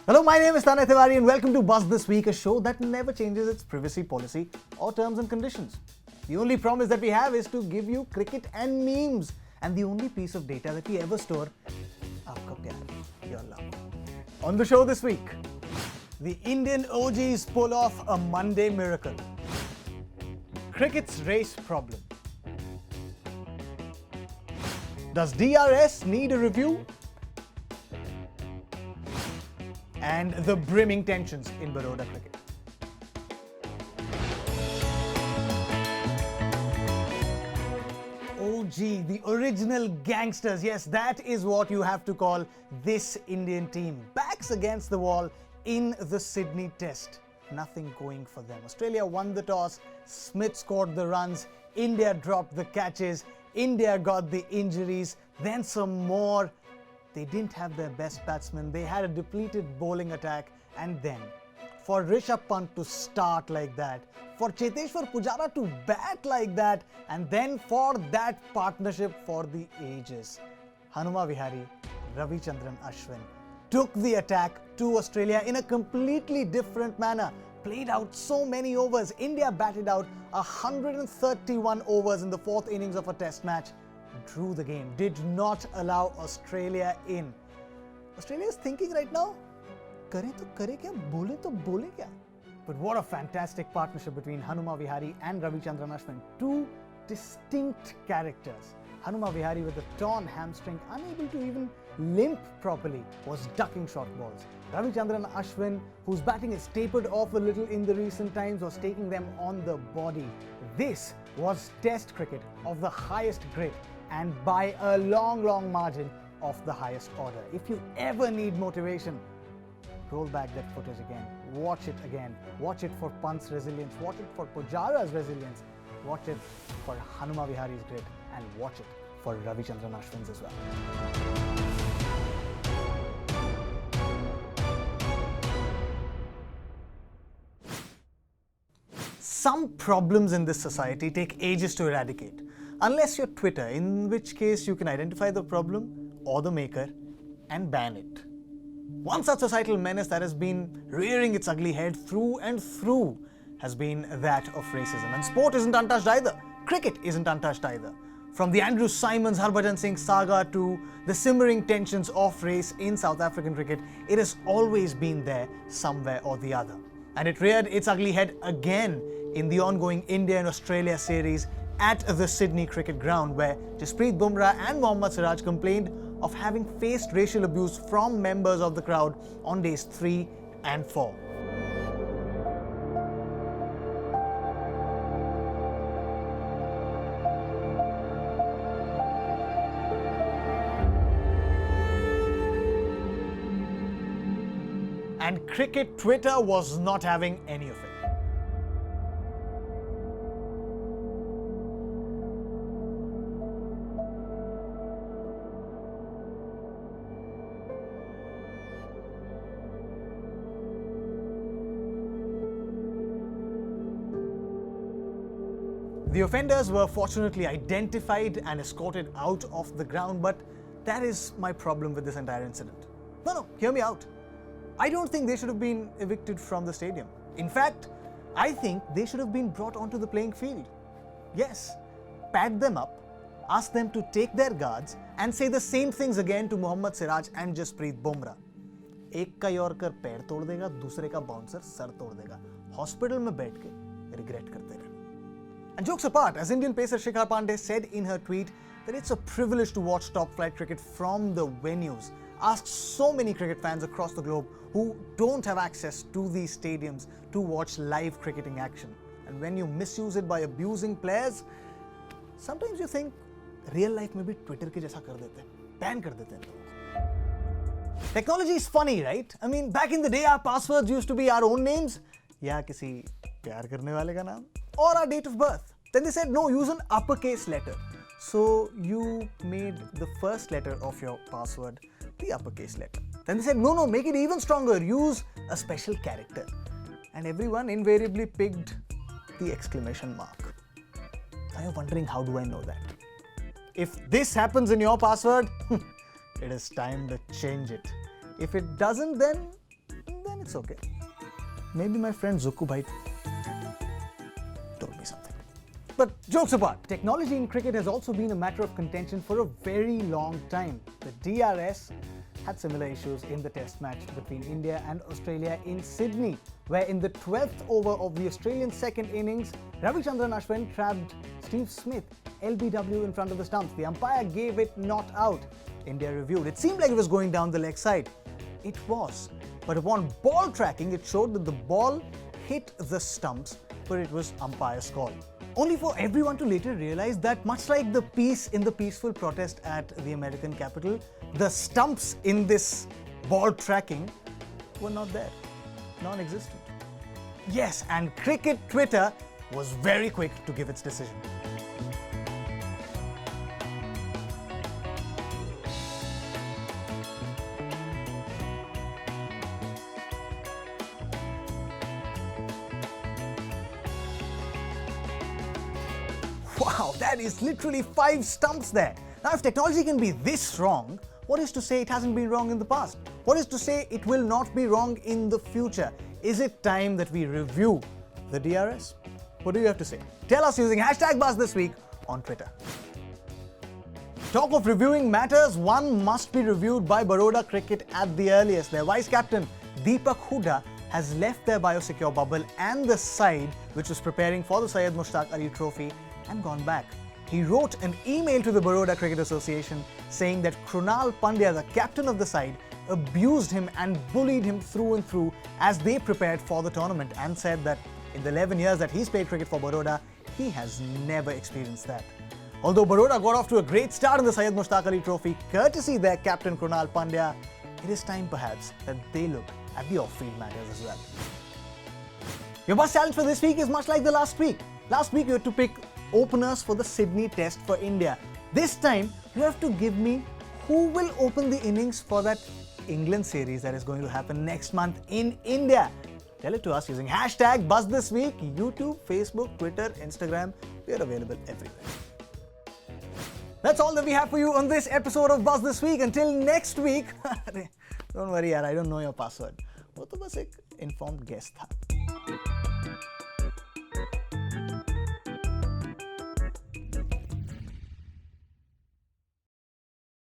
Hello, my name is Tanay Tiwari and welcome to Buzz This Week, a show that never changes its privacy policy or terms and conditions. The only promise that we have is to give you cricket and memes, and the only piece of data that we ever store, aapka pyar, your love. On the show this week, the Indian OGs pull off a Monday miracle. Cricket's race problem. Does DRS need a review? And the brimming tensions in Baroda cricket. OG, the original gangsters. Yes, that is what you have to call this Indian team. Backs against the wall in the Sydney Test. Nothing going for them. Australia won the toss. Smith scored the runs. India dropped the catches. India got the injuries. Then some more. They didn't have their best batsman. They had a depleted bowling attack. And then, for Rishabh Pant to start like that, for Cheteshwar Pujara to bat like that, and then for that partnership for the ages, Hanuma Vihari, Ravichandran Ashwin took the attack to Australia in a completely different manner. Played out so many overs. India batted out 131 overs in the fourth innings of a test match. Drew the game, did not allow Australia in. Australia is thinking right now, kare to kare kya, bole kya? But what a fantastic partnership between Hanuma Vihari and Ravichandran Ashwin. Two distinct characters. Hanuma Vihari with a torn hamstring, unable to even limp properly, was ducking short balls. Ravichandran Ashwin, whose batting has tapered off a little in the recent times, was taking them on the body. This was Test cricket of the highest grade, and by a long margin of the highest order. If you ever need motivation, roll back that footage again, watch it again, watch it for Pant's resilience, watch it for Pujara's resilience, watch it for Hanuma Vihari's grit, and watch it for Ravichandran Ashwin's as well. Some problems in this society take ages to eradicate. Unless you're Twitter, in which case you can identify the problem or the maker and ban it. One such societal menace that has been rearing its ugly head through and through has been that of racism. And sport isn't untouched either. Cricket isn't untouched either. From the Andrew Simons, Harbhajan Singh saga to the simmering tensions of race in South African cricket, it has always been there somewhere or the other. And it reared its ugly head again in the ongoing India and Australia series at the Sydney Cricket Ground, where Jasprit Bumrah and Mohammad Siraj complained of having faced racial abuse from members of the crowd on days 3 and 4. And cricket Twitter was not having any of it. The offenders were fortunately identified and escorted out of the ground, but that is my problem with this entire incident. No, hear me out. I don't think they should have been evicted from the stadium. In fact, I think they should have been brought onto the playing field. Yes, pat them up, ask them to take their guards and say the same things again to Mohammad Siraj and Jasprit Bumrah. एक का yorker पैर तोड़ देगा, दूसरे का bouncer sir तोड़ देगा. Hospital में बैठ के रिग्रेट करते रहना. And jokes apart, as Indian pacer Shikhar Pandya said in her tweet that it's a privilege to watch top-flight cricket from the venues. Ask so many cricket fans across the globe who don't have access to these stadiums to watch live cricketing action. And when you misuse it by abusing players, sometimes you think real life में भी Twitter के जैसा कर देते हैं, ban कर देते हैं. Technology is funny, right? I mean, back in the day, our passwords used to be our own names, या किसी प्यार करने वाले का नाम, or our date of birth. Then they said, no, use an uppercase letter. So you made the first letter of your password the uppercase letter. Then they said, no, make it even stronger. Use a special character. And everyone invariably picked the exclamation mark. Now you're wondering, how do I know that? If this happens in your password, it is time to change it. If it doesn't, then It's okay. Maybe my friend Zuku Bhai told me something. But jokes apart, technology in cricket has also been a matter of contention for a very long time. The DRS had similar issues in the test match between India and Australia in Sydney, where in the 12th over of the Australian second innings, Ravichandran Ashwin trapped Steve Smith LBW in front of the stumps. The umpire gave it not out. India reviewed. It seemed like it was going down the leg side. It was. But upon ball tracking, it showed that the ball hit the stumps, but it was umpire's call. Only for everyone to later realize that, much like the peace in the peaceful protest at the American Capitol, the stumps in this ball tracking were not there, non-existent. Yes, and cricket Twitter was very quick to give its decision. Wow, that is literally 5 stumps there. Now, if technology can be this wrong, what is to say it hasn't been wrong in the past? What is to say it will not be wrong in the future? Is it time that we review the DRS? What do you have to say? Tell us using #BuzzThisWeek on Twitter. Talk of reviewing matters, one must be reviewed by Baroda Cricket at the earliest. Their vice captain, Deepak Hooda, has left their biosecure bubble and the side, which was preparing for the Syed Mushtaq Ali Trophy, and gone back. He wrote an email to the Baroda Cricket Association saying that Krunal Pandya, the captain of the side, abused him and bullied him through and through as they prepared for the tournament, and said that in the 11 years that he's played cricket for Baroda, he has never experienced that. Although Baroda got off to a great start in the Syed Mushtaq Ali Trophy, courtesy their captain Krunal Pandya, it is time perhaps that they look at the off-field matters as well. Your Buzz challenge for this week is much like the last week. Last week you had to pick openers for the Sydney Test for India. This time you have to give me who will open the innings for that England series that is going to happen next month in India. Tell it to us using #BuzzThisWeek, YouTube, Facebook, Twitter, Instagram. We are available everywhere. That's all that we have for you on this episode of Buzz This Week. Until next week, don't worry, I don't know your password. वो तो बस एक informed guess था.